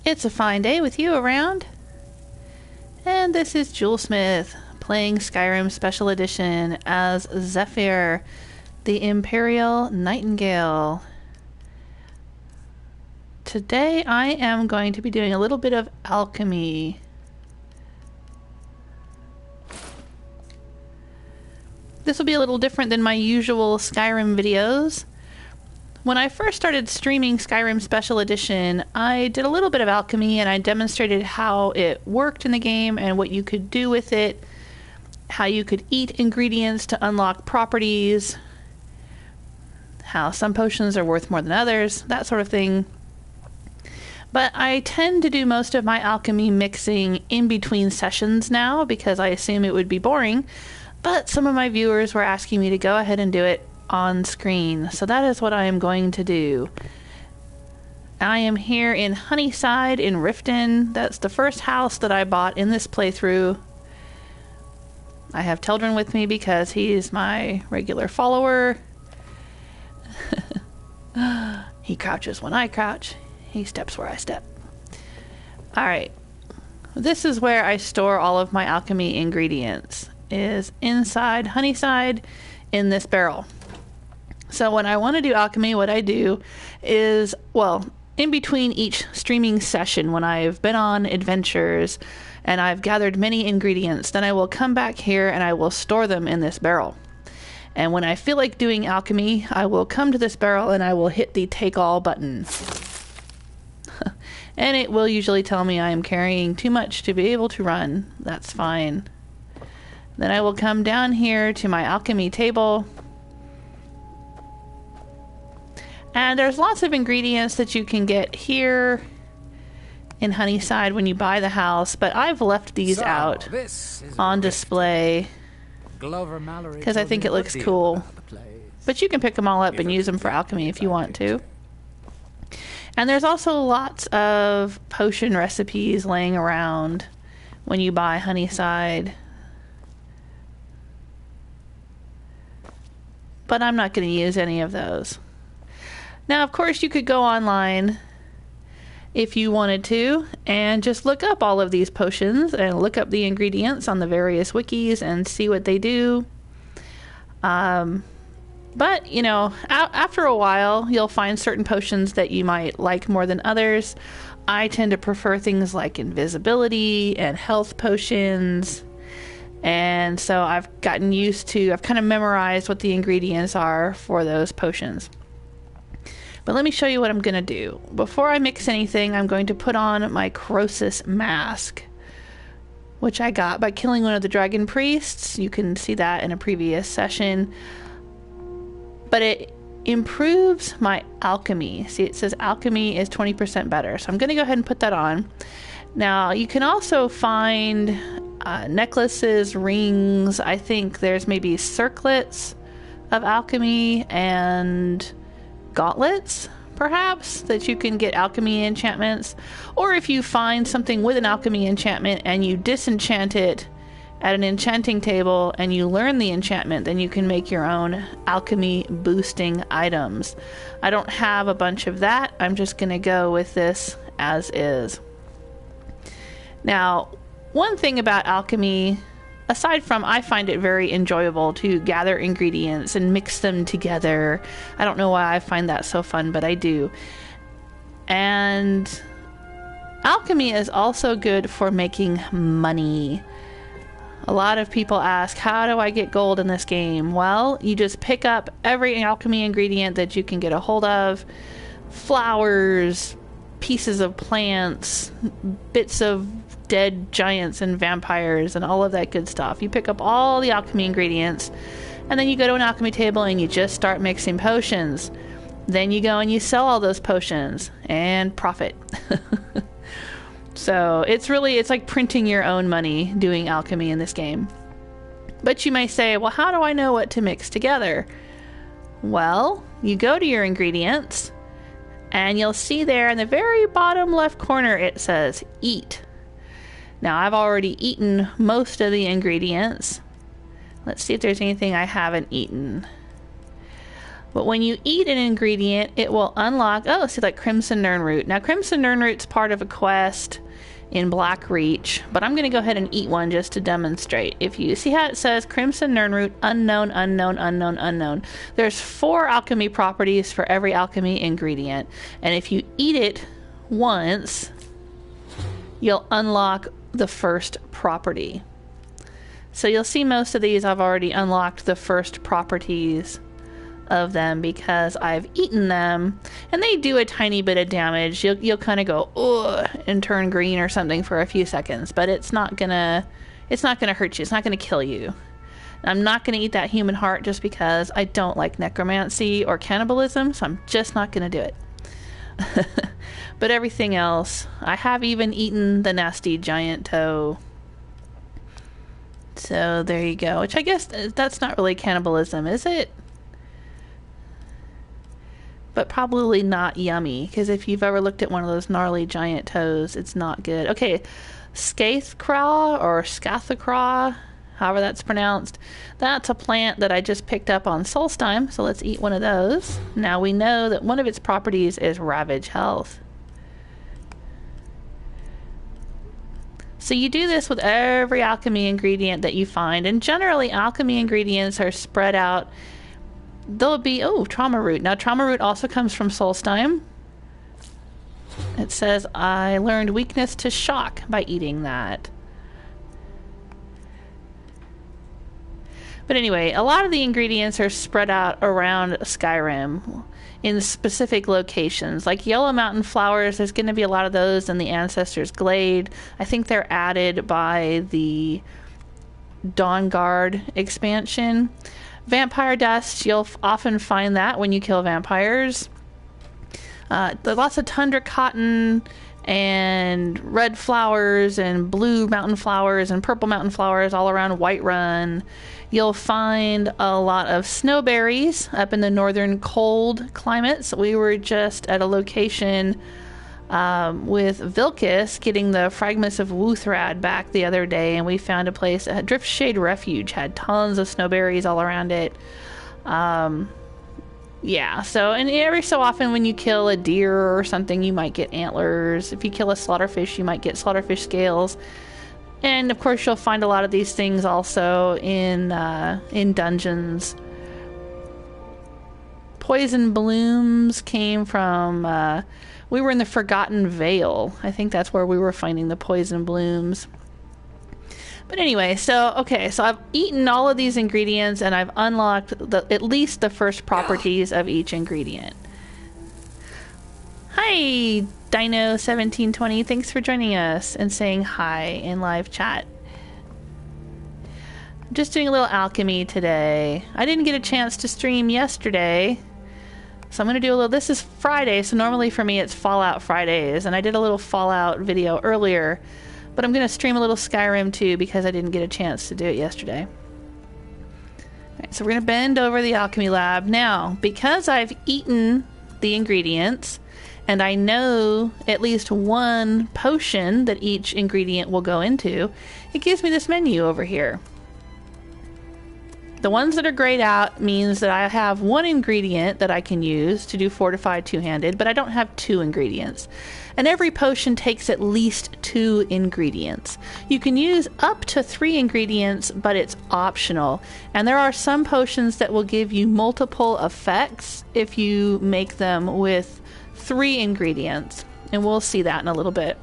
It's a fine day with you around. And this is Julesmith playing Skyrim Special Edition as Zephyr, the Imperial Nightingale. Today I am going to be doing a little bit of alchemy. This will be a little different than my usual Skyrim videos. When I first started streaming Skyrim Special Edition, I did a little bit of alchemy and I demonstrated how it worked in the game and what you could do with it, how you could eat ingredients to unlock properties, how some potions are worth more than others, that sort of thing. But I tend to do most of my alchemy mixing in between sessions now because I assume it would be boring, but some of my viewers were asking me to go ahead and do it on screen, so that is what I am going to do. I am here in Honeyside in Riften. That's the first house that I bought in this playthrough. I have Teldrin with me because he's my regular follower. He crouches when I crouch. He steps where I step. Alright. This is where I store all of my alchemy ingredients. Is inside Honeyside in this barrel. So when I want to do alchemy, what I do is, well, in between each streaming session, when I've been on adventures and I've gathered many ingredients, then I will come back here and I will store them in this barrel. And when I feel like doing alchemy, I will come to this barrel and I will hit the take all button. And it will usually tell me I am carrying too much to be able to run. That's fine. Then I will come down here to my alchemy table. And there's lots of ingredients that you can get here in Honeyside when you buy the house, but I've left these out on display because I think it looks cool. But you can pick them all up and use them for alchemy if you want to. And there's also lots of potion recipes laying around when you buy Honeyside. But I'm not going to use any of those. Now, of course, you could go online if you wanted to and just look up all of these potions and look up the ingredients on the various wikis and see what they do. But, you know, after a while, you'll find certain potions that you might like more than others. I tend to prefer things like invisibility and health potions. And so I've gotten used to, I've kind of memorized what the ingredients are for those potions. But let me show you what I'm going to do. Before I mix anything, I'm going to put on my Croesus mask, which I got by killing one of the dragon priests. You can see that in a previous session. But it improves my alchemy. See, it says alchemy is 20% better. So I'm going to go ahead and put that on. Now, you can also find necklaces, rings. I think there's maybe circlets of alchemy and gauntlets, perhaps, that you can get alchemy enchantments. Or if you find something with an alchemy enchantment and you disenchant it at an enchanting table and you learn the enchantment, then you can make your own alchemy boosting items. I don't have a bunch of that. I'm just going to go with this as is. Now, one thing about alchemy, aside from I find it very enjoyable to gather ingredients and mix them together. I don't know why I find that so fun, but I do. And alchemy is also good for making money. A lot of people ask, how do I get gold in this game? Well, you just pick up every alchemy ingredient that you can get a hold of. Flowers, pieces of plants, bits of dead giants and vampires and all of that good stuff. You pick up all the alchemy ingredients and then you go to an alchemy table and you just start mixing potions. Then you go and you sell all those potions and profit. So it's like printing your own money doing alchemy in this game. But you may say, well, how do I know what to mix together? Well, you go to your ingredients and you'll see there in the very bottom left corner it says eat. Now, I've already eaten most of the ingredients. Let's see if there's anything I haven't eaten. But when you eat an ingredient, it will unlock, oh, see, like Crimson Nirnroot. Now, Crimson Nirnroot's part of a quest in Blackreach, but I'm going to go ahead and eat one just to demonstrate. If you see how it says Crimson Nirnroot, unknown, unknown, unknown, unknown. There's 4 alchemy properties for every alchemy ingredient. And if you eat it once, you'll unlock the first property. So you'll see most of these I've already unlocked the first properties of them because I've eaten them, and they do a tiny bit of damage. You'll kind of go ugh and turn green or something for a few seconds, but it's not gonna hurt you. It's not gonna kill you. I'm not gonna eat that human heart just because I don't like necromancy or cannibalism, so I'm just not gonna do it. But everything else, I have even eaten the nasty giant toe. So there you go. Which I guess that's not really cannibalism, is it? But probably not yummy, because if you've ever looked at one of those gnarly giant toes, it's not good. Okay, Scathecraw or Scathecraw, however that's pronounced, that's a plant that I just picked up on Solstheim, so let's eat one of those. Now we know that one of its properties is Ravage Health. So you do this with every alchemy ingredient that you find, and generally alchemy ingredients are spread out. There'll be, oh, Trauma Root. Now, Trauma Root also comes from Solstheim. It says, I learned weakness to shock by eating that. But anyway, a lot of the ingredients are spread out around Skyrim in specific locations. Like Yellow Mountain Flowers, there's going to be a lot of those in the Ancestors Glade. I think they're added by the Dawnguard expansion. Vampire dust, you'll often find that when you kill vampires. There's lots of tundra cotton and red flowers and blue mountain flowers and purple mountain flowers all around Whiterun. You'll find a lot of snowberries up in the northern cold climates. We were just at a location with Vilcus getting the fragments of Wuthrad back the other day, and we found a place, Driftshade Refuge, had tons of snowberries all around it. Yeah, so, and every so often when you kill a deer or something, you might get antlers. If you kill a slaughterfish, you might get slaughterfish scales. And of course you'll find a lot of these things also in dungeons. Poison blooms came from, we were in the Forgotten Vale. I think that's where we were finding the poison blooms. But anyway, so I've eaten all of these ingredients and I've unlocked at least the first properties of each ingredient. Hi, Dino1720. Thanks for joining us and saying hi in live chat. I'm just doing a little alchemy today. I didn't get a chance to stream yesterday, so I'm going to do a little... This is Friday, so normally for me it's Fallout Fridays, and I did a little Fallout video earlier, but I'm going to stream a little Skyrim too because I didn't get a chance to do it yesterday. Alright, so we're going to bend over the alchemy lab. Now, because I've eaten the ingredients, and I know at least one potion that each ingredient will go into, it gives me this menu over here. The ones that are grayed out means that I have one ingredient that I can use to do Fortified Two-Handed, but I don't have 2 ingredients. And every potion takes at least 2 ingredients. You can use up to 3 ingredients, but it's optional. And there are some potions that will give you multiple effects if you make them with 3 ingredients. And we'll see that in a little bit.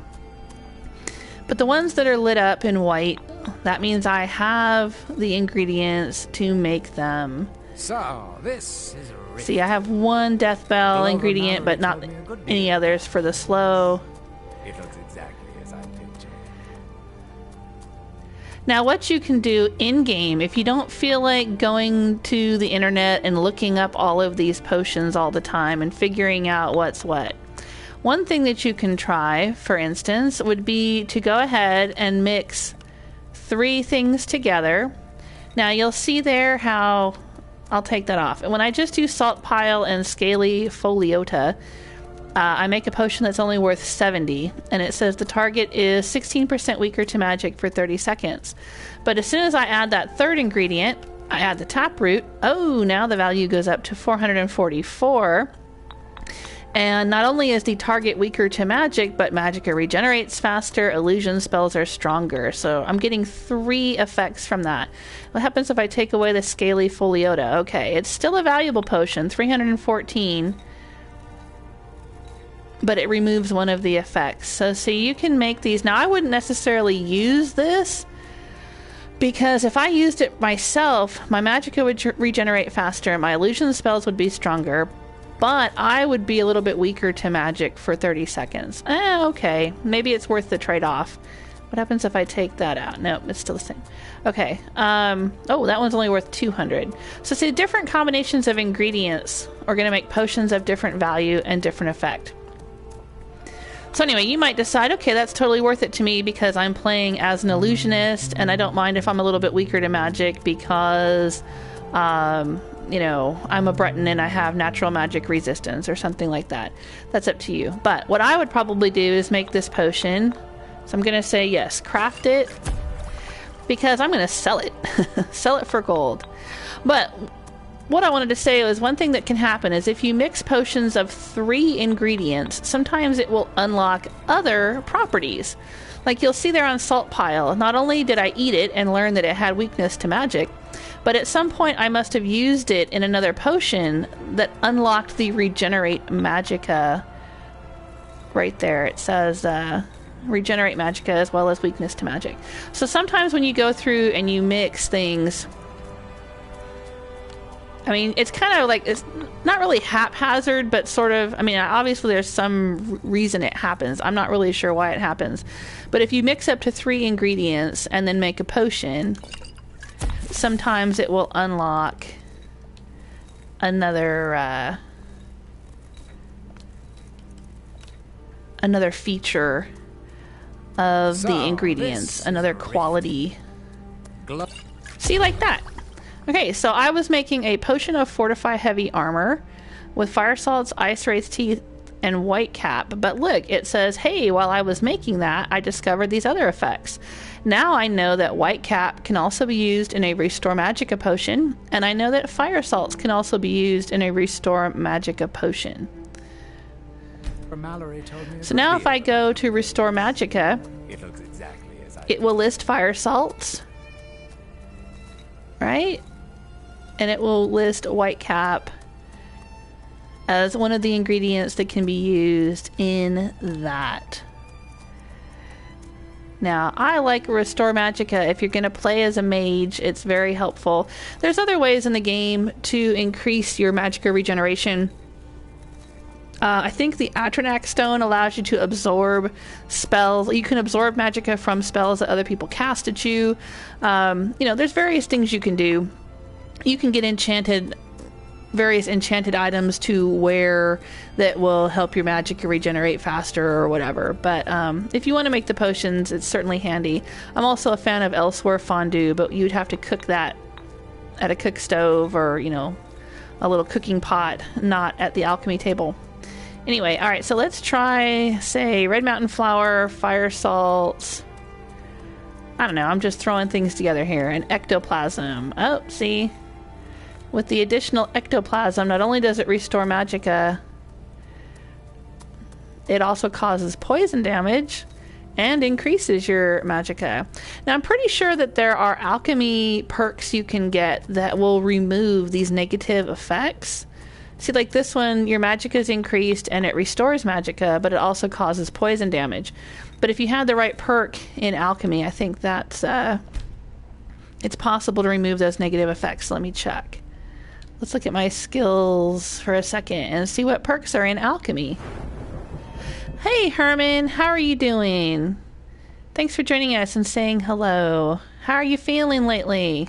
But the ones that are lit up in white, that means I have the ingredients to make them. So, this is See, I have 1 death bell ingredient, but not any others for the slow. It looks exactly as I pictured. Now, what you can do in-game, if you don't feel like going to the internet and looking up all of these potions all the time and figuring out what's what, one thing that you can try, for instance, would be to go ahead and mix 3 things together. Now, you'll see there how... I'll take that off. And when I just use Salt Pile and Scaly Foliota, I make a potion that's only worth 70, and it says the target is 16% weaker to magic for 30 seconds. But as soon as I add that 3rd ingredient, I add the taproot. Oh, now the value goes up to 444. And not only is the target weaker to magic, but magicka regenerates faster, illusion spells are stronger. So I'm getting 3 effects from that. What happens if I take away the scaly foliota? Okay, it's still a valuable potion, 314, but it removes one of the effects. So you can make these. Now, I wouldn't necessarily use this, because if I used it myself, my magicka would regenerate faster, my illusion spells would be stronger, but I would be a little bit weaker to magic for 30 seconds. Okay. Maybe it's worth the trade-off. What happens if I take that out? Nope, it's still the same. Okay. Oh, that one's only worth 200. So see, different combinations of ingredients are going to make potions of different value and different effect. So anyway, you might decide, okay, that's totally worth it to me because I'm playing as an illusionist, and I don't mind if I'm a little bit weaker to magic because... you know, I'm a Breton and I have natural magic resistance or something like that. That's up to you. But what I would probably do is make this potion. So I'm going to say, yes, craft it, because I'm going to sell it. Sell it for gold. But what I wanted to say was, one thing that can happen is if you mix potions of 3 ingredients, sometimes it will unlock other properties. Like you'll see there on Salt Pile, not only did I eat it and learn that it had weakness to magic, but at some point I must have used it in another potion that unlocked the regenerate magicka. Right there it says regenerate magicka as well as weakness to magic. So sometimes when you go through and you mix things, I mean, it's kind of like, it's not really haphazard, but sort of, I mean, obviously there's some reason it happens. I'm not really sure why it happens. But if you mix up to 3 ingredients and then make a potion, sometimes it will unlock another another feature of the ingredients, another quality. See, like that. Okay, so I was making a potion of Fortify Heavy Armor with Fire Salts, Ice Wraith's Teeth, and White Cap. But look, it says, hey, while I was making that, I discovered these other effects. Now I know that White Cap can also be used in a Restore Magicka potion, and I know that Fire Salts can also be used in a Restore Magicka potion. So now if I go to Restore Magicka, it will list Fire Salts, right? And it will list White Cap as one of the ingredients that can be used in that. Now, I like Restore Magicka. If you're going to play as a mage, it's very helpful. There's other ways in the game to increase your magicka regeneration. I think the Atronak Stone allows you to absorb spells. You can absorb magicka from spells that other people cast at you. You know, there's various things you can do. You can get various enchanted items to wear that will help your magicka regenerate faster or whatever. But if you want to make the potions, it's certainly handy. I'm also a fan of Elsewhere Fondue, but you'd have to cook that at a cook stove or, you know, a little cooking pot, not at the alchemy table. Anyway, all right, so let's try, say, Red Mountain Flower, Fire Salts. I don't know, I'm just throwing things together here. And Ectoplasm. Oh, see? With the additional Ectoplasm, not only does it restore magicka, it also causes poison damage and increases your magicka. Now, I'm pretty sure that there are alchemy perks you can get that will remove these negative effects. See, like this one, your magicka is increased and it restores magicka, but it also causes poison damage. But if you had the right perk in alchemy, I think that's it's possible to remove those negative effects. Let me check. Let's look at my skills for a second and see what perks are in alchemy. Hey, Herman, how are you doing? Thanks for joining us and saying hello. How are you feeling lately?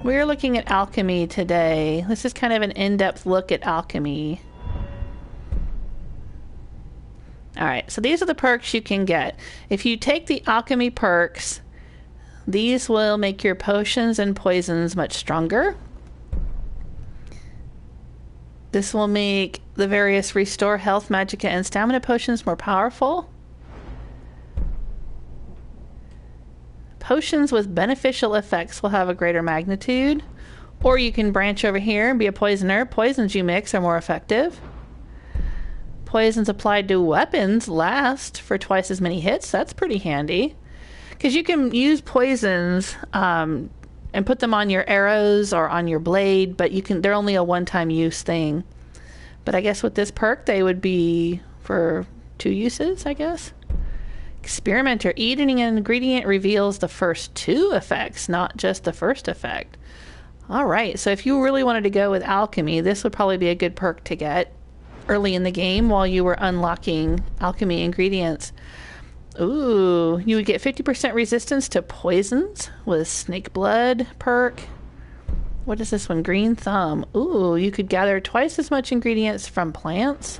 We're looking at alchemy today. This is kind of an in-depth look at alchemy. Alright, so these are the perks you can get. If you take the alchemy perks, these will make your potions and poisons much stronger. This will make the various restore health, magicka, and stamina potions more powerful. Potions with beneficial effects will have a greater magnitude. Or you can branch over here and be a poisoner. Poisons you mix are more effective. Poisons applied to weapons last for twice as many hits. That's pretty handy. Because you can use poisons and put them on your arrows or on your blade, but they're only a one-time use thing. But I guess with this perk, they would be for 2 uses, I guess. Experimenter. Eating an ingredient reveals the first 2 effects, not just the first effect. All right, so if you really wanted to go with alchemy, this would probably be a good perk to get early in the game while you were unlocking alchemy ingredients. Ooh, you would get 50% resistance to poisons with snake blood perk. What is this one? Green thumb. Ooh, you could gather twice as much ingredients from plants.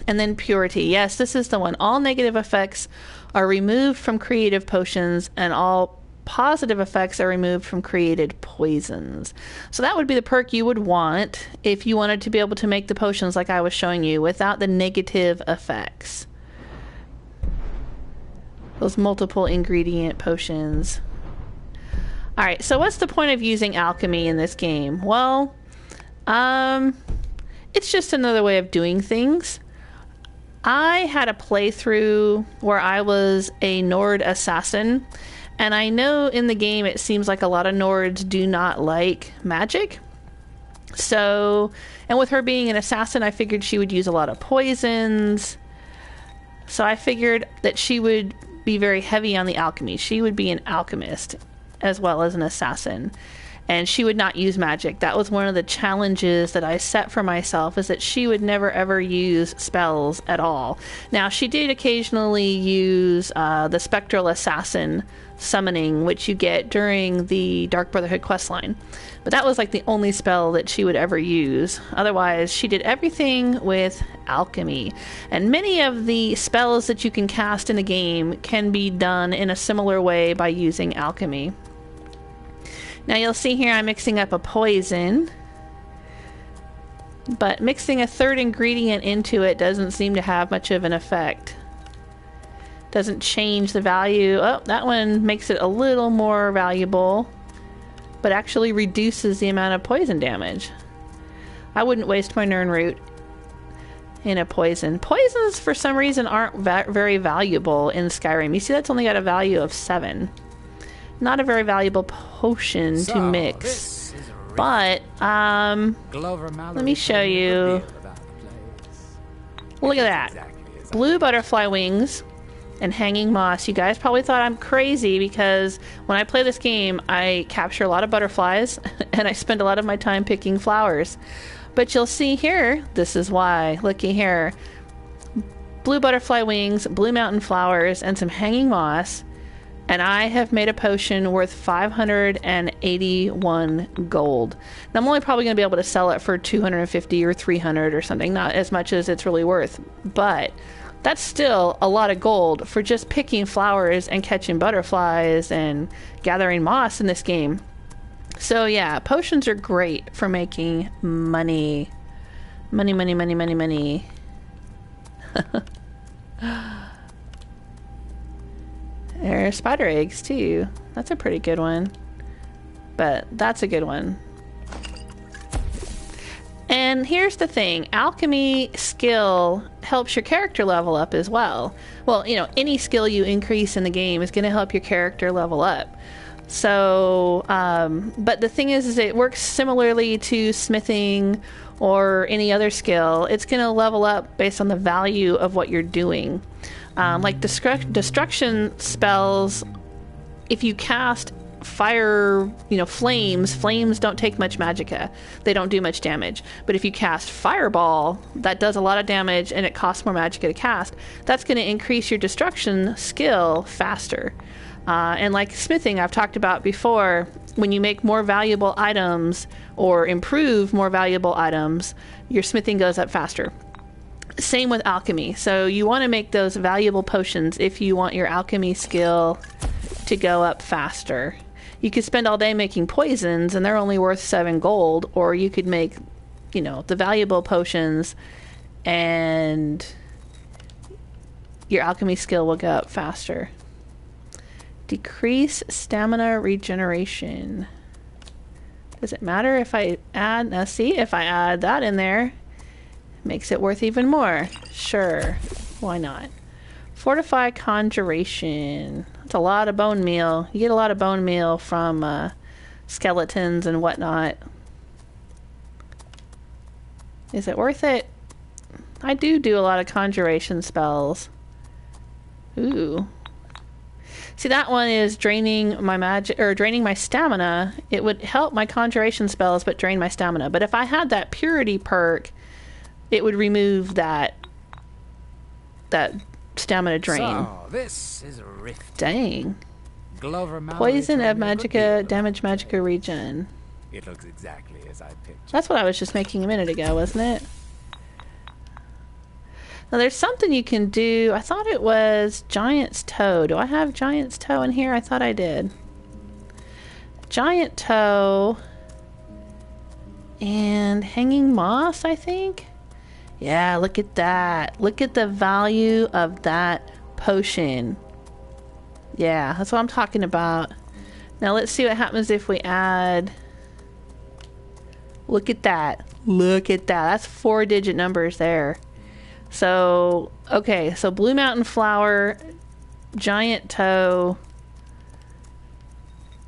And then purity. Yes, this is the one. All negative effects are removed from creative potions, and all positive effects are removed from created poisons. So that would be the perk you would want if you wanted to be able to make the potions like I was showing you without the negative effects. Those multiple ingredient potions. Alright, so what's the point of using alchemy in this game? Well, it's just another way of doing things. I had a playthrough where I was a Nord assassin, and I know in the game it seems like a lot of Nords do not like magic. So, and with her being an assassin, I figured she would use a lot of poisons. So I figured that she would be very heavy on the alchemy. She would be an alchemist as well as an assassin. And she would not use magic. That was one of the challenges that I set for myself, is that she would never ever use spells at all. Now, she did occasionally use the Spectral Assassin summoning, which you get during the Dark Brotherhood questline. But that was like the only spell that she would ever use. Otherwise, she did everything with alchemy. And many of the spells that you can cast in a game can be done in a similar way by using alchemy. Now you'll see here I'm mixing up a poison, but mixing a third ingredient into it doesn't seem to have much of an effect. Doesn't change the value. Oh, that one makes it a little more valuable, but actually reduces the amount of poison damage. I wouldn't waste my Nern root in a poison. Poisons, for some reason, aren't very valuable in Skyrim. You see, that's only got a value of 7. Not a very valuable potion to mix. But, let me show you. Look at that. Blue butterfly wings and hanging moss. You guys probably thought I'm crazy because when I play this game, I capture a lot of butterflies and I spend a lot of my time picking flowers. But you'll see here, this is why. Looky here. Blue butterfly wings, blue mountain flowers, and some hanging moss. And I have made a potion worth 581 gold. Now, I'm only probably going to be able to sell it for 250 or 300 or something, not as much as it's really worth. But that's still a lot of gold for just picking flowers and catching butterflies and gathering moss in this game. So yeah, potions are great for making money. Money, money, money, money, money. There are spider eggs too. That's a pretty good one. But that's a good one. And here's the thing. Alchemy skill helps your character level up as well. Well, you know, any skill you increase in the game is going to help your character level up. So, but the thing is it works similarly to smithing or any other skill. It's going to level up based on the value of what you're doing. Like destruction spells, if you cast fire, flames don't take much magicka. They don't do much damage. But if you cast fireball, that does a lot of damage and it costs more magicka to cast. That's going to increase your destruction skill faster. And like smithing, I've talked about before, when you make more valuable items or improve more valuable items, your smithing goes up faster. Same with alchemy. So you want to make those valuable potions if you want your alchemy skill to go up faster. You could spend all day making poisons and they're only worth 7 gold, or you could make, the valuable potions and your alchemy skill will go up faster. Decrease stamina regeneration. Does it matter if I add... Now see, if I add that in there, makes it worth even more. Sure. Why not? Fortify conjuration. That's a lot of bone meal. You get a lot of bone meal from skeletons and whatnot. Is it worth it? I do a lot of conjuration spells. Ooh. See, that one is draining my magic, or draining my stamina. It would help my conjuration spells, but drain my stamina. But if I had that purity perk, it would remove that stamina drain. So, this is a rift. Dang. Glover Poison of magicka, damage magicka regen. It looks exactly as I pictured. That's what I was just making a minute ago, wasn't it? Now there's something you can do. I thought it was Giant's Toe. Do I have Giant's Toe in here? I thought I did. Giant Toe and Hanging Moss, I think. Yeah, look at that. Look at the value of that potion. Yeah, that's what I'm talking about. Now let's see what happens if we add... Look at that. Look at that. That's 4-digit numbers there. So, okay, so Blue Mountain Flower, Giant Toe,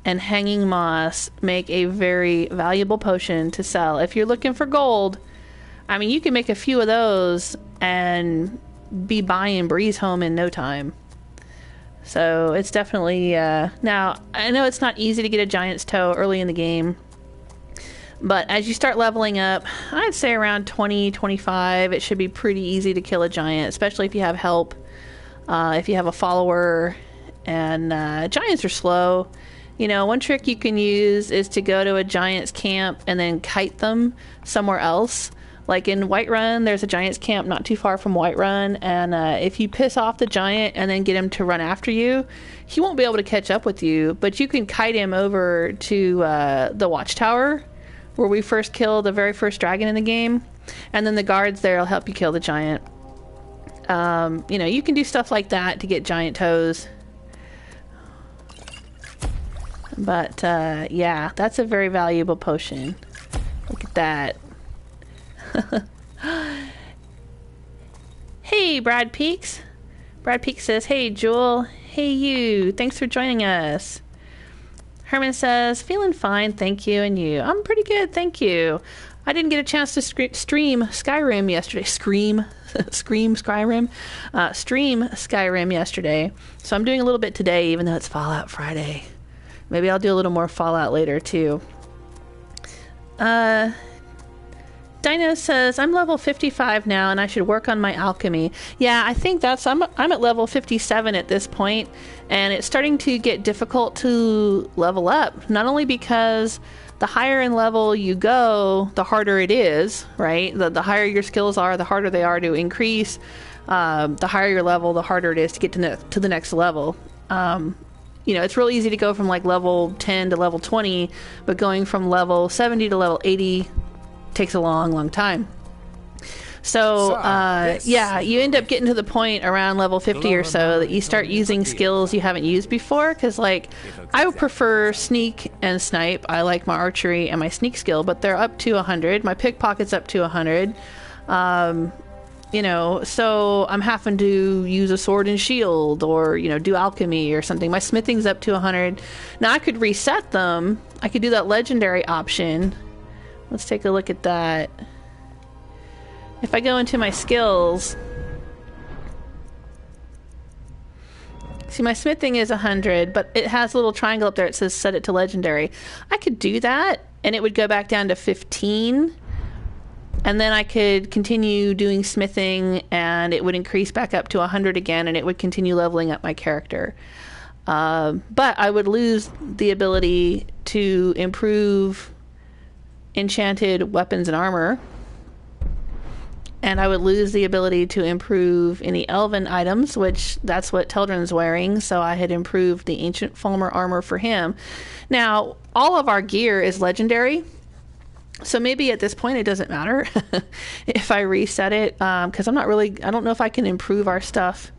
and Hanging Moss make a very valuable potion to sell. If you're looking for gold, I mean, you can make a few of those and be buying Breeze Home in no time. So, it's definitely... now, I know it's not easy to get a Giant's Toe early in the game. But as you start leveling up, I'd say around 20, 25, it should be pretty easy to kill a giant, especially if you have help, if you have a follower, and giants are slow. You know, one trick you can use is to go to a giant's camp and then kite them somewhere else. Like in Whiterun, there's a giant's camp not too far from Whiterun, and if you piss off the giant and then get him to run after you, he won't be able to catch up with you, but you can kite him over to the watchtower, where we first killed the very first dragon in the game, and then the guards there will help you kill the giant. You know, you can do stuff like that to get giant toes. But, yeah, that's a very valuable potion. Look at that. Hey, Brad Peaks. Brad Peaks says, hey, Jewel. Hey, you. Thanks for joining us. Herman says, feeling fine, thank you, and you? I'm pretty good, thank you. I didn't get a chance to stream Skyrim yesterday. Stream Skyrim yesterday. So I'm doing a little bit today, even though it's Fallout Friday. Maybe I'll do a little more Fallout later, too. Dino says, I'm level 55 now, and I should work on my alchemy. Yeah, I think that's... I'm at level 57 at this point, and it's starting to get difficult to level up. Not only because the higher in level you go, the harder it is, right? The higher your skills are, the harder they are to increase. The higher your level, the harder it is to get to the next level. You know, it's real easy to go from like level 10 to level 20, but going from level 70 to level 80 takes a long time. So yeah, you end up getting to the point around level 50 or so that you start using skills you haven't used before, because like I would prefer sneak and snipe. I like my archery and my sneak skill, but they're up to 100. My pickpocket's up to 100. You know, so I'm having to use a sword and shield, or, you know, do alchemy or something. My smithing's up to 100. Now I could reset them. I could do that legendary option. Let's take a look at that. If I go into my skills, see, my smithing is 100, but it has a little triangle up there. It says set it to legendary. I could do that, and it would go back down to 15, and then I could continue doing smithing, and it would increase back up to 100 again, and it would continue leveling up my character. But I would lose the ability to improve enchanted weapons and armor, and I would lose the ability to improve any elven items, which that's what Teldrin's wearing, so I had improved the ancient Fulmer armor for him. Now, all of our gear is legendary, so maybe at this point it doesn't matter if I reset it, because I don't know if I can improve our stuff.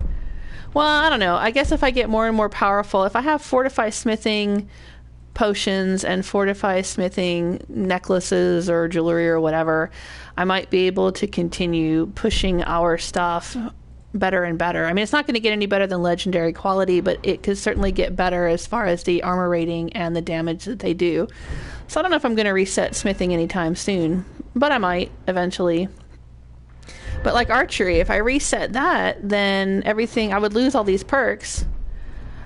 Well, I don't know. I guess if I get more and more powerful, if I have fortify smithing potions and fortify smithing necklaces or jewelry or whatever, I might be able to continue pushing our stuff better and better. I mean, it's not going to get any better than legendary quality, but it could certainly get better as far as the armor rating and the damage that they do. So I don't know if I'm going to reset smithing anytime soon, but I might eventually. But like archery, if I reset that, then everything, I would lose all these perks.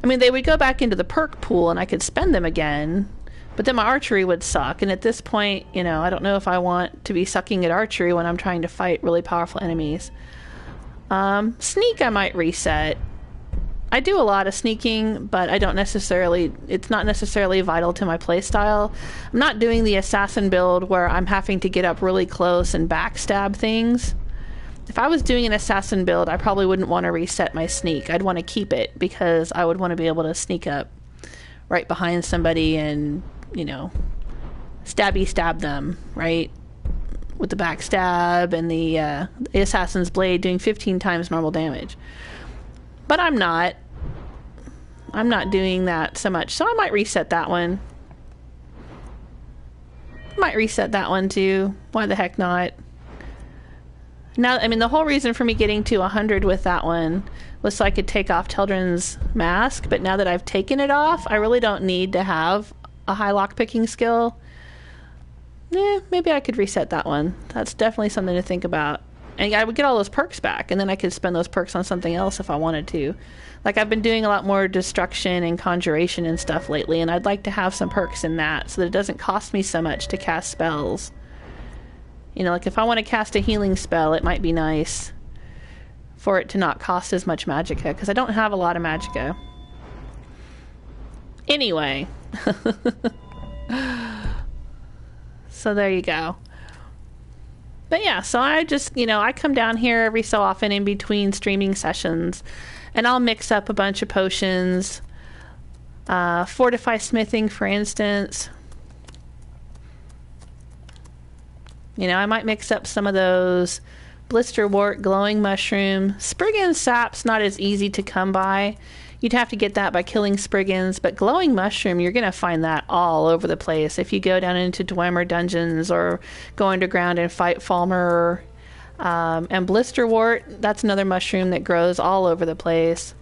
I mean, they would go back into the perk pool and I could spend them again, but then my archery would suck. And at this point, you know, I don't know if I want to be sucking at archery when I'm trying to fight really powerful enemies. Sneak I might reset. I do a lot of sneaking, but I don't necessarily, it's not necessarily vital to my playstyle. I'm not doing the assassin build where I'm having to get up really close and backstab things. If I was doing an assassin build, I probably wouldn't want to reset my sneak. I'd want to keep it because I would want to be able to sneak up right behind somebody and, you know, stabby stab them, right? With the backstab and the assassin's blade doing 15 times normal damage. But I'm not doing that so much. So I might reset that one. Might reset that one too. Why the heck not? Now, I mean, the whole reason for me getting to 100 with that one was so I could take off Teldrin's mask. But now that I've taken it off, I really don't need to have a high lockpicking skill. Maybe I could reset that one. That's definitely something to think about. And I would get all those perks back, and then I could spend those perks on something else if I wanted to. Like, I've been doing a lot more destruction and conjuration and stuff lately, and I'd like to have some perks in that so that it doesn't cost me so much to cast spells. You know, like if I want to cast a healing spell, it might be nice for it to not cost as much magicka, because I don't have a lot of magicka. Anyway. So there you go. But yeah, so I just, you know, I come down here every so often in between streaming sessions, and I'll mix up a bunch of potions. Fortify smithing, for instance. You know, I might mix up some of those. Blisterwort, glowing mushroom. Spriggan sap's not as easy to come by. You'd have to get that by killing Spriggans, but glowing mushroom, you're going to find that all over the place. If you go down into Dwemer dungeons or go underground and fight Falmer. And blisterwort, that's another mushroom that grows all over the place.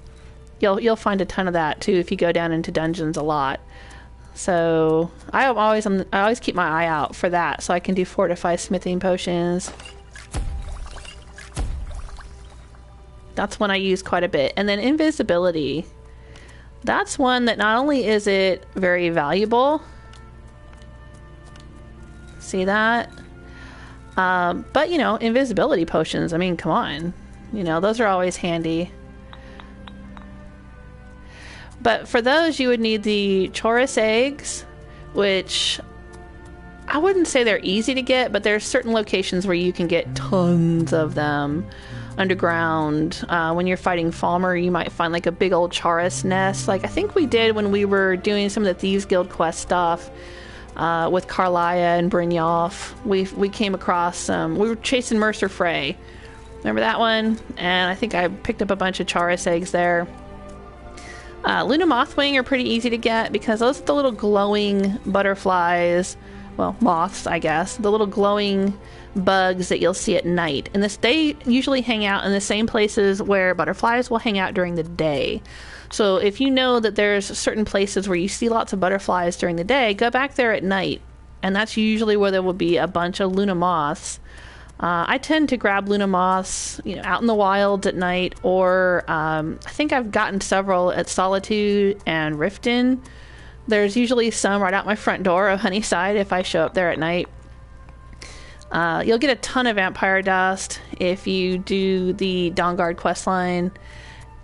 You'll find a ton of that too if you go down into dungeons a lot. So I always keep my eye out for that so I can do fortify smithing potions. That's one I use quite a bit. And then invisibility. That's one that not only is it very valuable. See that? But, you know, invisibility potions, I mean, come on. You know, those are always handy. But for those, you would need the Chorus eggs, which I wouldn't say they're easy to get, but there's certain locations where you can get tons of them. Underground. When you're fighting Falmer, you might find like a big old Chaurus nest. Like I think we did when we were doing some of the Thieves Guild quest stuff with Karliah and Brynjolf. We came across we were chasing Mercer Frey. Remember that one? And I think I picked up a bunch of Chaurus eggs there. Luna Mothwing are pretty easy to get because those are the little glowing butterflies. Well, moths, I guess. The little glowing bugs that you'll see at night. And they usually hang out in the same places where butterflies will hang out during the day. So if you know that there's certain places where you see lots of butterflies during the day, go back there at night. And that's usually where there will be a bunch of Luna moths. I tend to grab Luna moths, you know, out in the wilds at night, or I think I've gotten several at Solitude and Riften. There's usually some right out my front door of Honeyside if I show up there at night. You'll get a ton of vampire dust if you do the Dawnguard questline.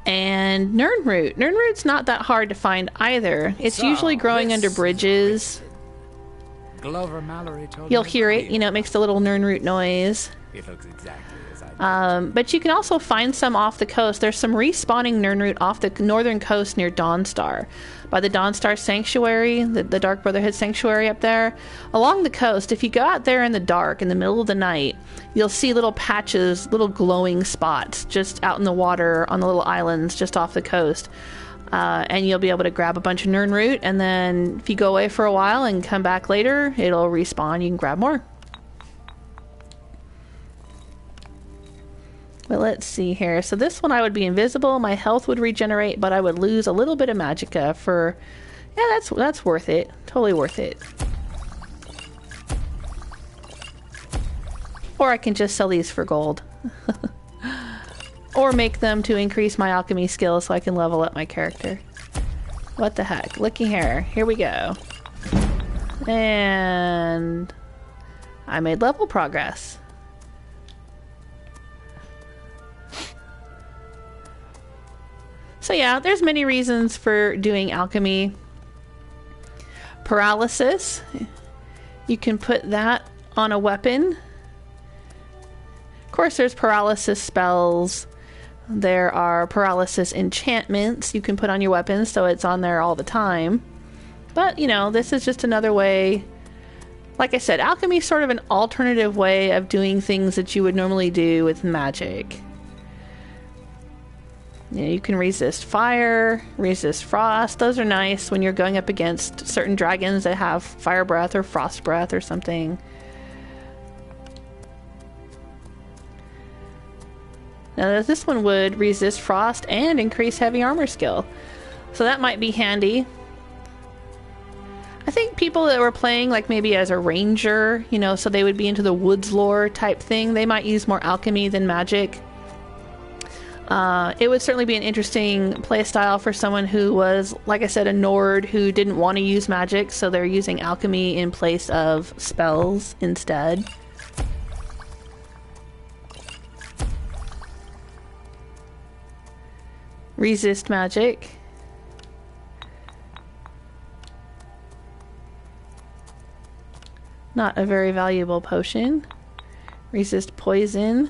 And Nirnroot. Nirnroot's not that hard to find either. It's usually growing under bridges. Glover Mallory told You'll me hear it, about you know, it makes the little nernroot noise. It looks exactly as I did. But you can also find some off the coast. There's some respawning nernroot off the northern coast near Dawnstar, by the Dawnstar Sanctuary, the Dark Brotherhood Sanctuary up there. Along the coast, if you go out there in the dark, in the middle of the night, you'll see little patches, little glowing spots just out in the water on the little islands just off the coast. And you'll be able to grab a bunch of nernroot, and then if you go away for a while and come back later, it'll respawn. You can grab more. But let's see here. So this one I would be invisible. My health would regenerate, but I would lose a little bit of magicka for... Yeah, that's worth it. Totally worth it. Or I can just sell these for gold. Or make them to increase my alchemy skills so I can level up my character. What the heck? Looky here. Here we go. And... I made level progress. So yeah, there's many reasons for doing alchemy. Paralysis. You can put that on a weapon. Of course, there's paralysis spells. There are paralysis enchantments you can put on your weapons, so it's on there all the time. But, you know, this is just another way. Like I said, alchemy is sort of an alternative way of doing things that you would normally do with magic. You know, you can resist fire, resist frost. Those are nice when you're going up against certain dragons that have fire breath or frost breath or something. Now this one would resist frost and increase heavy armor skill. So that might be handy. I think people that were playing like maybe as a ranger, you know, so they would be into the woods lore type thing, they might use more alchemy than magic. It would certainly be an interesting playstyle for someone who was, like I said, a Nord who didn't want to use magic, so they're using alchemy in place of spells instead. Resist magic. Not a very valuable potion. Resist poison.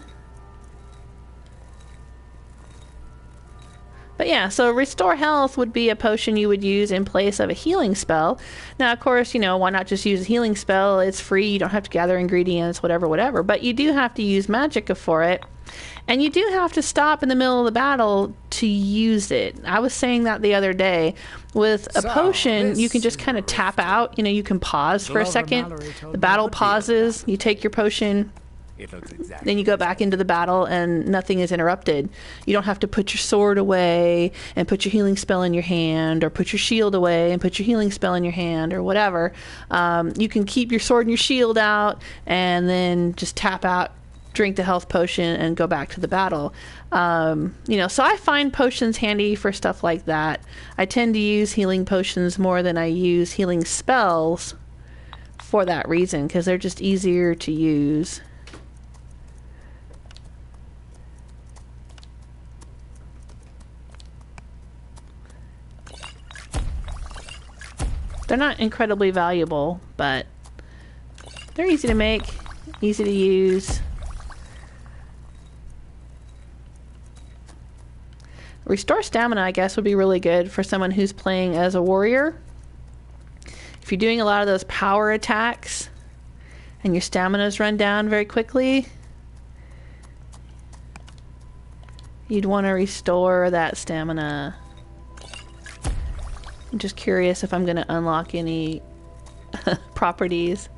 But yeah, so Restore Health would be a potion you would use in place of a healing spell. Now, of course, you know, why not just use a healing spell? It's free, you don't have to gather ingredients, whatever. But you do have to use magicka for it. And you do have to stop in the middle of the battle to use it. I was saying that the other day. With a potion, you can just kind of tap out. You know, you can pause for a second. The battle pauses. You take your potion. Then you go back into the battle and nothing is interrupted. You don't have to put your sword away and put your healing spell in your hand, or put your shield away and put your healing spell in your hand, or whatever. You can keep your sword and your shield out and then just tap out, drink the health potion, and go back to the battle. You know, so I find potions handy for stuff like that. I tend to use healing potions more than I use healing spells for that reason, because they're just easier to use. They're not incredibly valuable, but they're easy to make, easy to use. Restore stamina, I guess, would be really good for someone who's playing as a warrior. If you're doing a lot of those power attacks and your stamina's run down very quickly, you'd want to restore that stamina. I'm just curious if I'm going to unlock any properties.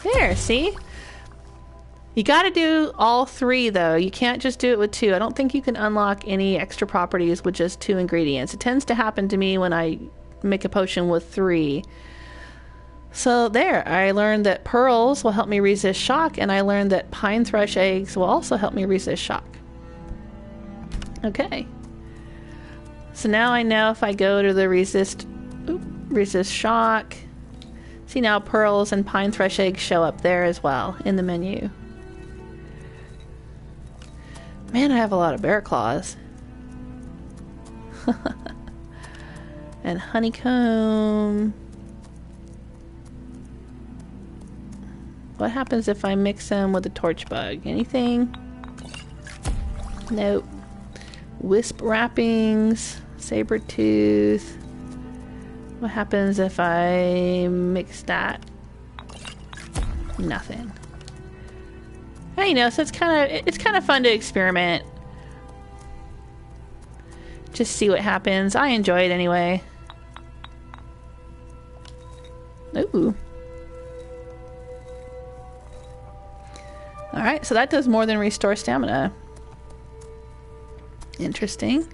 There, see? You got to do all three, though. You can't just do it with two. I don't think you can unlock any extra properties with just 2 ingredients. It tends to happen to me when I make a potion with 3. So there, I learned that pearls will help me resist shock, and I learned that pine thrush eggs will also help me resist shock. Okay. So now I know if I go to the resist shock. See, now pearls and pine thrush eggs show up there as well in the menu. Man, I have a lot of bear claws. And honeycomb. What happens if I mix them with a torch bug? Anything? Nope. Wisp wrappings, saber tooth. What happens if I mix that? Nothing. You know, so it's kind of fun to experiment. Just see what happens. I enjoy it anyway. Ooh. Alright, so that does more than restore stamina. Interesting.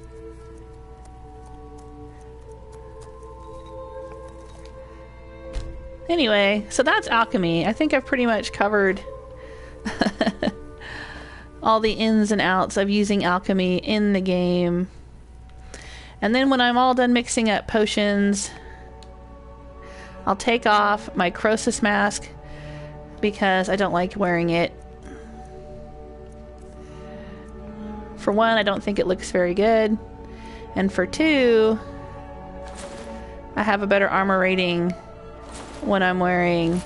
Anyway, so that's alchemy. I think I've pretty much covered all the ins and outs of using alchemy in the game. And then when I'm all done mixing up potions, I'll take off my Croesus mask because I don't like wearing it. For one, I don't think it looks very good. And for two, I have a better armor rating when I'm wearing,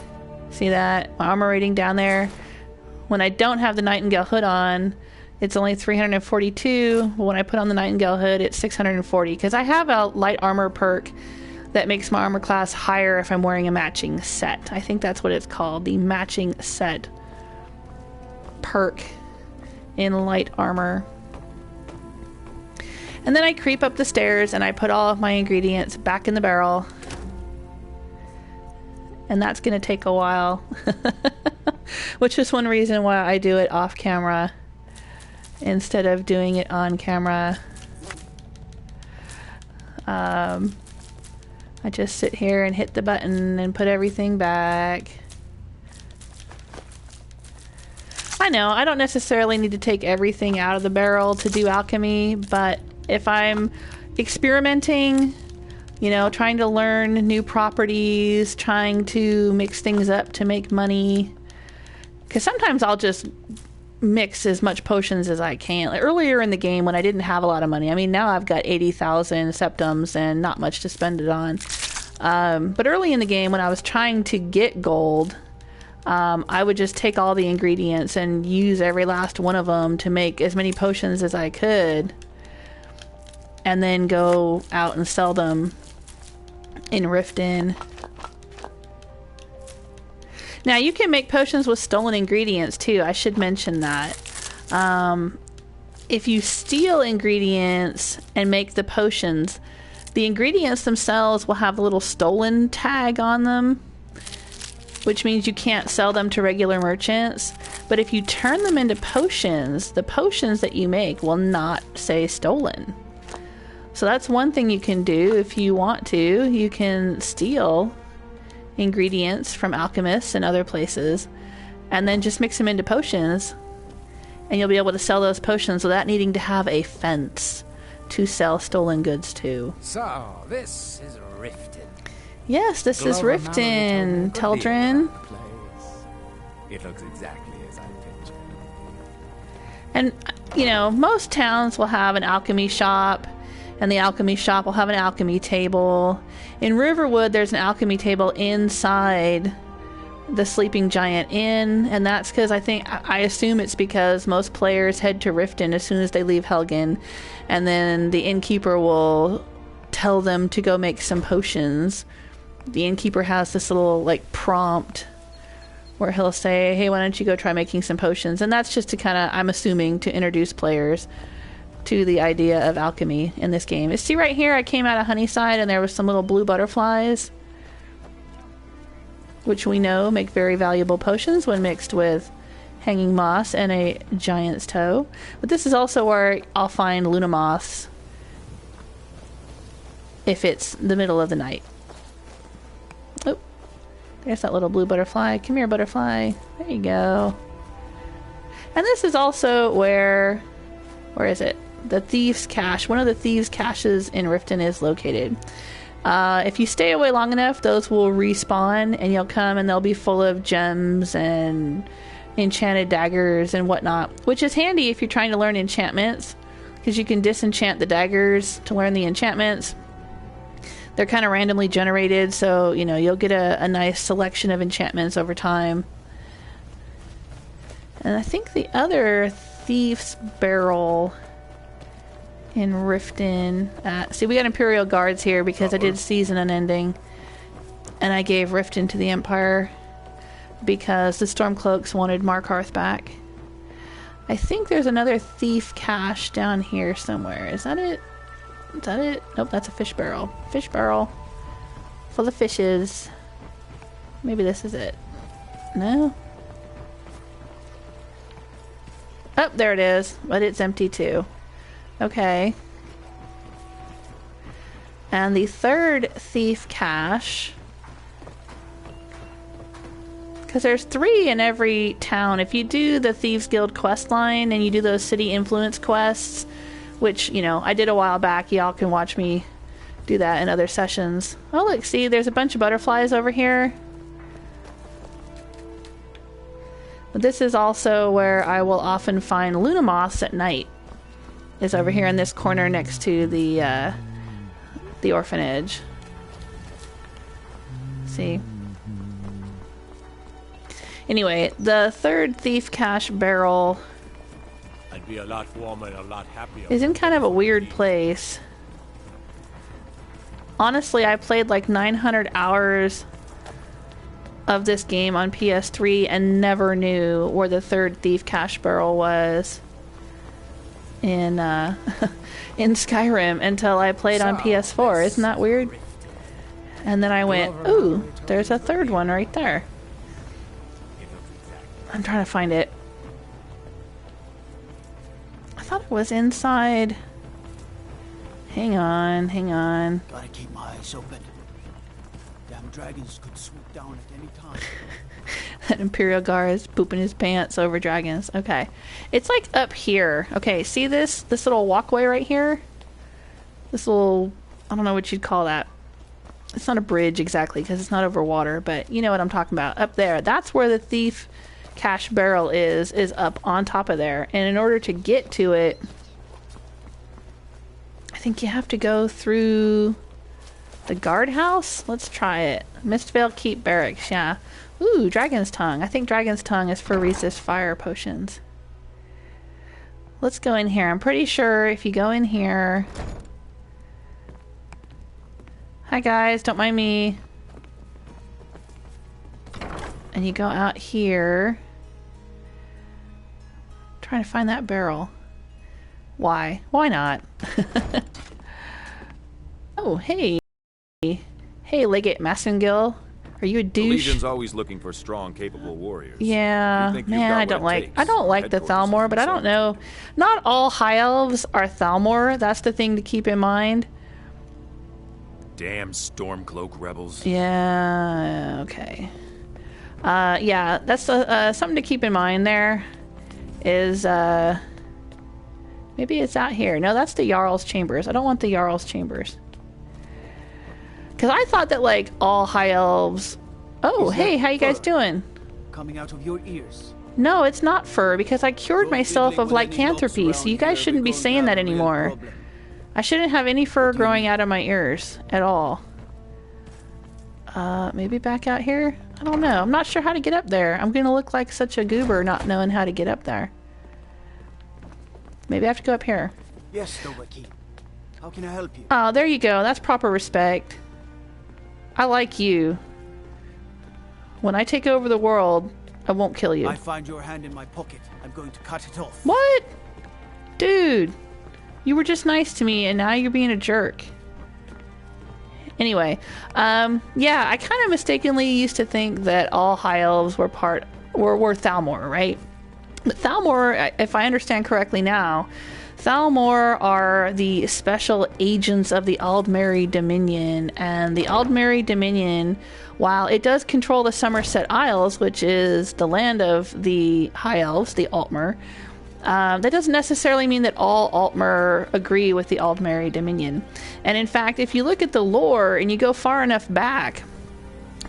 see that? My armor rating down there. When I don't have the Nightingale hood on, it's only 342. When I put on the Nightingale hood, it's 640. Because I have a light armor perk that makes my armor class higher if I'm wearing a matching set. I think that's what it's called, the matching set perk in light armor. And then I creep up the stairs and I put all of my ingredients back in the barrel. And that's going to take a while. Which is one reason why I do it off camera instead of doing it on camera. I just sit here and hit the button and put everything back. I know, I don't necessarily need to take everything out of the barrel to do alchemy, but if I'm experimenting, you know, trying to learn new properties, trying to mix things up to make money, because sometimes I'll just mix as much potions as I can. Like earlier in the game when I didn't have a lot of money, I mean, now I've got 80,000 septums and not much to spend it on. But early in the game when I was trying to get gold, I would just take all the ingredients and use every last one of them to make as many potions as I could, and then go out and sell them in Riften. Now you can make potions with stolen ingredients too. I should mention that. If you steal ingredients and make the potions, the ingredients themselves will have a little stolen tag on them, which means you can't sell them to regular merchants. But if you turn them into potions, the potions that you make will not say stolen. So that's one thing you can do if you want to. You can steal ingredients from alchemists and other places and then just mix them into potions, and you'll be able to sell those potions without needing to have a fence to sell stolen goods to. So, this is Riften. Yes, this is Riften, Teldrin. It looks exactly as I pictured. And, you know, most towns will have an alchemy shop, and the alchemy shop will have an alchemy table. In Riverwood, there's an alchemy table inside the Sleeping Giant Inn, and that's because I assume it's because most players head to Riften as soon as they leave Helgen, and then the innkeeper will tell them to go make some potions. The innkeeper has this little, like, prompt where he'll say, hey, why don't you go try making some potions? And that's just to kind of, I'm assuming, to introduce players to the idea of alchemy in this game. See right here, I came out of Honeyside and there was some little blue butterflies, which we know make very valuable potions when mixed with hanging moss and a giant's toe. But this is also where I'll find Luna moths if it's the middle of the night. Oh, there's that little blue butterfly. Come here, butterfly. There you go. And this is also where is it? The Thieves' Cache. One of the Thieves' Caches in Riften is located. If you stay away long enough, those will respawn, and you'll come and they'll be full of gems and enchanted daggers and whatnot, which is handy if you're trying to learn enchantments, because you can disenchant the daggers to learn the enchantments. They're kind of randomly generated, so you know you'll get a nice selection of enchantments over time. And I think the other thief's barrel in Riften. See, we got Imperial Guards here because I did Season Unending. And I gave Riften to the Empire because the Stormcloaks wanted Markarth back. I think there's another thief cache down here somewhere. Is that it? Is that it? Nope, that's a fish barrel. Fish barrel full of fishes. Maybe this is it. No? Oh, there it is. But it's empty too. Okay. And the third thief cache... because there's 3 in every town. If you do the Thieves Guild quest line and you do those city influence quests, which, you know, I did a while back. Y'all can watch me do that in other sessions. Oh, look, see, there's a bunch of butterflies over here. But this is also where I will often find Luna moths at night. Is over here in this corner next to the orphanage. See? Anyway, the third thief cache barrel I'd be a lot warmer and a lot happier. is in kind of a weird place. Honestly, I played like 900 hours of this game on PS3 and never knew where the third thief cache barrel was in in Skyrim until I played on PS4. Isn't that weird? And then I went, ooh, there's a third one right there. I'm trying to find it. I thought it was inside. Hang on, hang on. Gotta keep my eyes open. Damn dragons could swoop down at any time. That Imperial Guard is pooping his pants over dragons. Okay. It's like up here. Okay, see this little walkway right here? This little, I don't know what you'd call that. It's not a bridge exactly because it's not over water, but you know what I'm talking about. Up there. That's where the thief cache barrel is up on top of there. And in order to get to it, I think you have to go through the guardhouse. Let's try it. Mistvale Keep Barracks, yeah. Ooh, Dragon's Tongue. I think Dragon's Tongue is for resist fire potions. Let's go in here. I'm pretty sure if you go in here... Hi guys, don't mind me. And you go out here. Trying to find that barrel. Why? Why not? Oh, hey. Hey, Legate Massengill. Are you a douche? The Legion's always looking for strong, capable warriors. Yeah, man, I don't like the Thalmor, but I don't know. Not all High Elves are Thalmor. That's the thing to keep in mind. Damn Stormcloak rebels. Yeah, okay. Yeah, that's something to keep in mind there. Is, maybe it's out here. No, that's the Jarl's Chambers. I don't want the Jarl's Chambers. Because I thought that, like, all High Elves... Oh, hey, how you guys doing? Coming out of your ears. No, it's not fur, because I cured myself of lycanthropy, so you guys shouldn't be saying that anymore. I shouldn't have any fur growing out of my ears at all. Maybe back out here? I don't know. I'm not sure how to get up there. I'm gonna look like such a goober not knowing how to get up there. Maybe I have to go up here. Yes, Dovaki. How can I help you? Oh, there you go. That's proper respect. I like you. When I take over the world, I won't kill you. I find your hand in my pocket. I'm going to cut it off. What? Dude. You were just nice to me, and now you're being a jerk. Anyway, yeah, I kind of mistakenly used to think that all High Elves were Thalmor, right? But Thalmor, if I understand correctly now, Thalmor are the special agents of the Aldmeri Dominion, and the Aldmeri Dominion, while it does control the Somerset Isles, which is the land of the High Elves, the Altmer, that doesn't necessarily mean that all Altmer agree with the Aldmeri Dominion. And in fact, if you look at the lore and you go far enough back,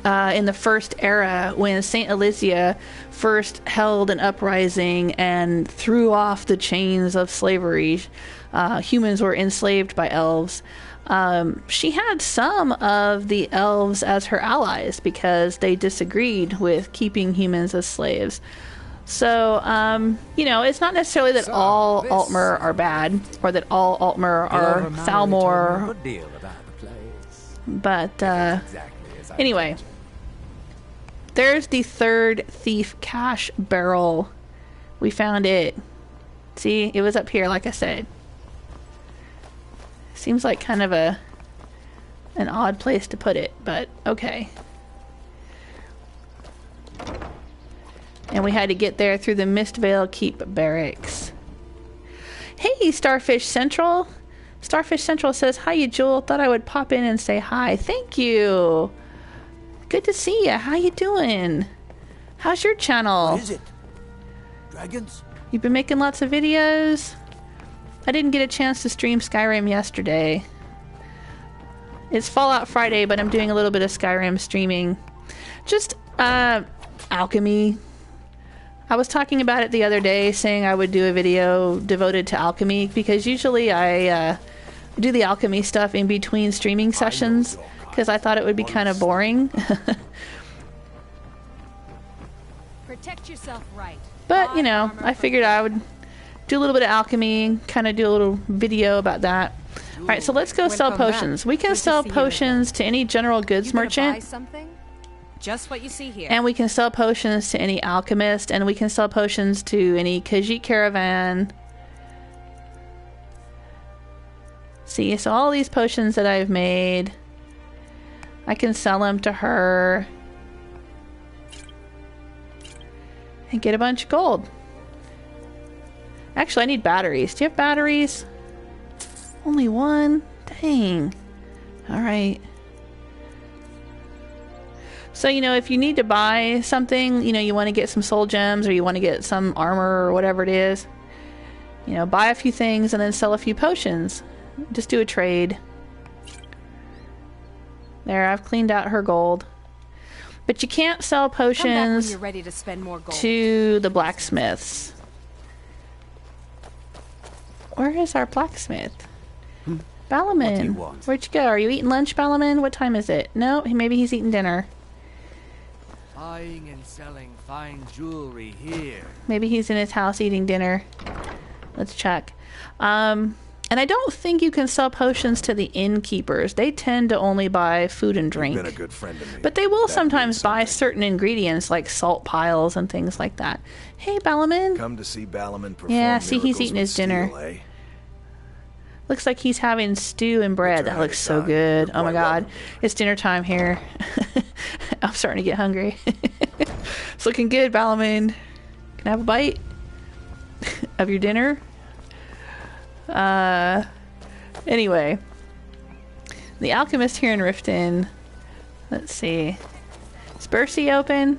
in the first era, when Saint Elysia first held an uprising and threw off the chains of slavery, humans were enslaved by elves. She had some of the elves as her allies because they disagreed with keeping humans as slaves. So, you know, it's not necessarily that all Altmer are bad, or that all Altmer are Thalmor, but, anyway. There's the third thief cache barrel. We found it. See, it was up here, like I said. Seems like kind of an odd place to put it, but okay. And we had to get there through the Mistvale Keep barracks. Hey, Starfish Central. Starfish Central says, "Hi, Jewel. Thought I would pop in and say hi." Thank you. Good to see you. How you doing? How's your channel? What is it? Dragons? You've been making lots of videos? I didn't get a chance to stream Skyrim yesterday. It's Fallout Friday, but I'm doing a little bit of Skyrim streaming. Just, Alchemy. I was talking about it the other day, saying I would do a video devoted to Alchemy, because usually I do the Alchemy stuff in between streaming sessions, because I thought it would be kind of boring. Protect yourself right. But, you know, I figured I would do a little bit of alchemy, kind of do a little video about that. All right, so let's go sell potions. We can sell potions to any general goods merchant. Buy something? Just what you see here. And we can sell potions to any alchemist, and we can sell potions to any Khajiit caravan. See, so all these potions that I've made, I can sell them to her and get a bunch of gold. Actually, I need batteries. Do you have batteries? Only one? Dang. Alright. So, you know, if you need to buy something, you know, you want to get some soul gems, or you want to get some armor, or whatever it is, you know, buy a few things and then sell a few potions. Just do a trade. There, I've cleaned out her gold. But you can't sell potions you're ready to spend more gold. to the blacksmiths. Where is our blacksmith? Balaman. What do you want? Where'd you go? Are you eating lunch, Balaman? What time is it? No, maybe he's eating dinner. Buying and selling fine jewelry here. Maybe he's in his house eating dinner. Let's check. And I don't think you can sell potions to the innkeepers. They tend to only buy food and drink. You've been a good friend to me. But they will That sometimes means buy something. certain ingredients like salt piles and things like that. Hey, Balaman. Come to see Balaman perform Yeah, see, he's miracles eating with his dinner. steel, eh? Looks like he's having stew and bread. That Return looks so anytime. good. You're Oh my quite god. welcome. It's dinner time here. I'm starting to get hungry. It's looking good, Balaman. Can I have a bite of your dinner? Anyway. The alchemist here in Riften. Let's see. Is Bercy open?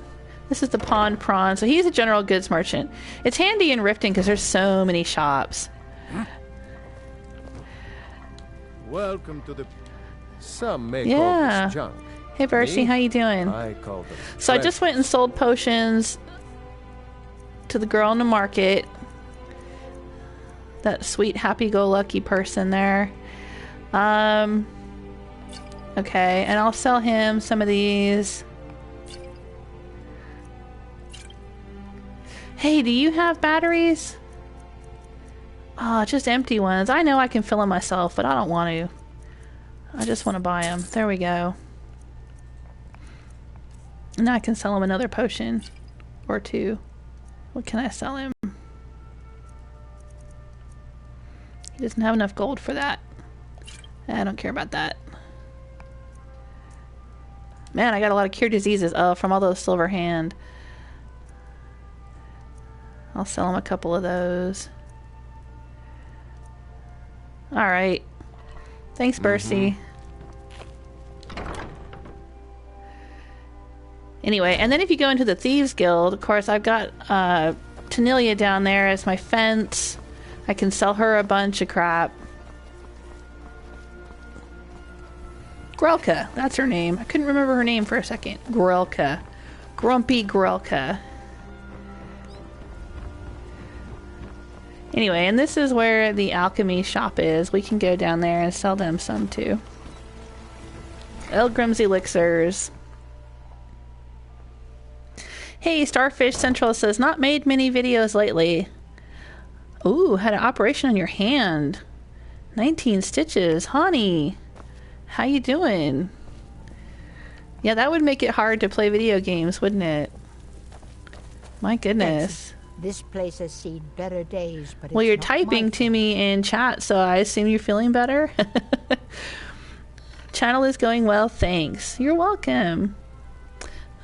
This is the Pond Prawn. So he's a general goods merchant. It's handy in Riften because there's so many shops. Welcome to the... Some may Yeah. call this junk. Hey, Bercy, Me? how you doing? I call them So I just went and sold potions to the girl in the market. That sweet, happy-go-lucky person there. Okay, and I'll sell him some of these. Hey, do you have batteries? Oh, just empty ones. I know I can fill them myself, but I don't want to. I just want to buy them. There we go. Now I can sell him another potion or two. What can I sell him? He doesn't have enough gold for that. I don't care about that. Man, I got a lot of cure diseases from all those silver hand. I'll sell him a couple of those. Alright. Thanks, Bercy. Anyway, and then if you go into the Thieves Guild, of course, I've got Tanilia down there as my fence. I can sell her a bunch of crap. Grelka, that's her name. I couldn't remember her name for a second. Grelka. Grumpy Grelka. Anyway, and this is where the alchemy shop is. We can go down there and sell them some too. Elgrim's elixirs. Hey, Starfish Central says, not made many videos lately. Ooh, had an operation on your hand. 19 stitches. Honey, how you doing? Yeah, that would make it hard to play video games, wouldn't it? My goodness. This place has seen better days, but well, you're typing to me in chat, so I assume you're feeling better. Channel is going well, thanks. You're welcome.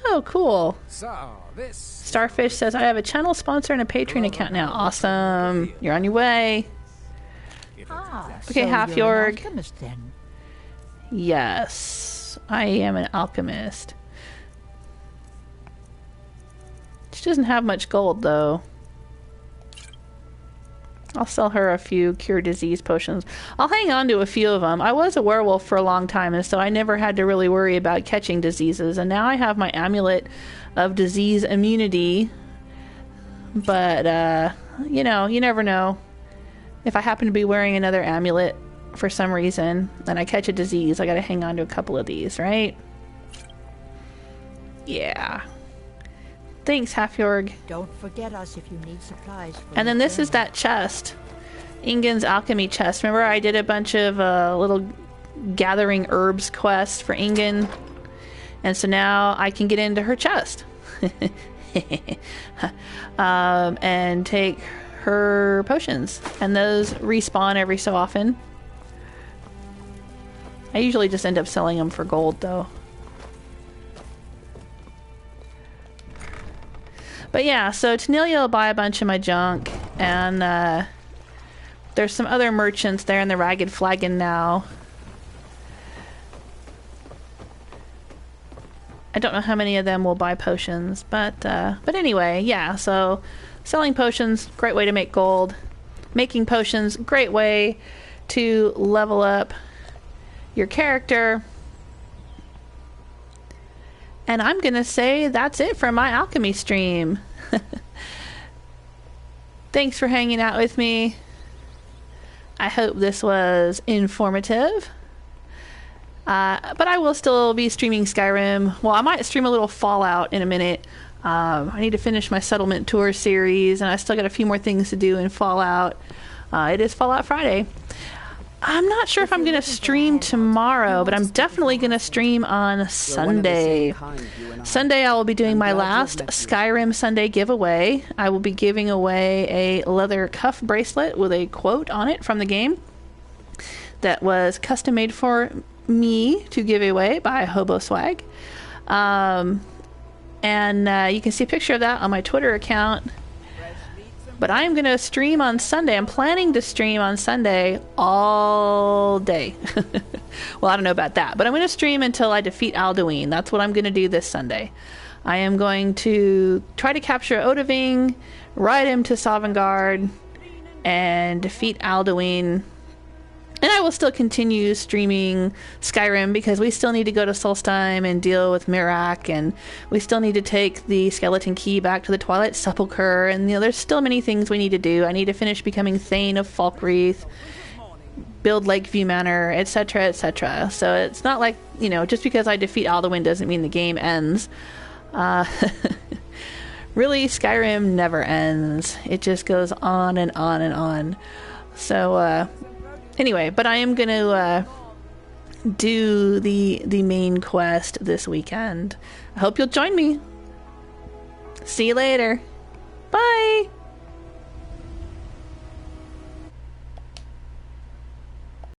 Oh, cool. So, this Starfish says, I have a channel sponsor and a Patreon account now. Awesome. You're on your way. Okay, Half Yorg. Then. Yes, I am an alchemist. She doesn't have much gold, though. I'll sell her a few cure disease potions. I'll hang on to a few of them. I was a werewolf for a long time, and so I never had to really worry about catching diseases. And now I have my amulet of disease immunity. But, you know, you never know. If I happen to be wearing another amulet for some reason, and I catch a disease, I gotta hang on to a couple of these, right? Yeah. Thanks, Halfjorg. Don't forget us if you need supplies. And then this is that chest. Ingen's alchemy chest. Remember I did a bunch of little gathering herbs quests for Ingen? And so now I can get into her chest. And take her potions. And those respawn every so often. I usually just end up selling them for gold, though. But yeah, so Tanelia will buy a bunch of my junk, and there's some other merchants there in the Ragged Flagon now. I don't know how many of them will buy potions, but anyway, yeah, so selling potions, great way to make gold. Making potions, great way to level up your character. And I'm going to say that's it for my alchemy stream. Thanks for hanging out with me. I hope this was informative. But I will still be streaming Skyrim. Well, I might stream a little Fallout in a minute. I need to finish my Settlement Tour series, and I still got a few more things to do in Fallout. It is Fallout Friday. I'm not sure if I'm going to stream tomorrow, but I'm definitely going to stream on Sunday. Sunday I will be doing my last Skyrim Sunday giveaway. I will be giving away a leather cuff bracelet with a quote on it from the game that was custom made for me to give away by Hobo Swag. And you can see a picture of that on my Twitter account. But I'm going to stream on Sunday. I'm planning to stream on Sunday all day. Well, I don't know about that. But I'm going to stream until I defeat Alduin. That's what I'm going to do this Sunday. I am going to try to capture Odahviing, ride him to Sovngarde, and defeat Alduin. And I will still continue streaming Skyrim because we still need to go to Solstheim and deal with Miraak, and we still need to take the skeleton key back to the Twilight Sepulchre, and there's still many things we need to do. I need to finish becoming Thane of Falkreath, build Lakeview Manor, etc., etc. So it's not like, just because I defeat Alduin doesn't mean the game ends. Really, Skyrim never ends. It just goes on and on and on. So, anyway, but I am going to do the main quest this weekend. I hope you'll join me. See you later. Bye!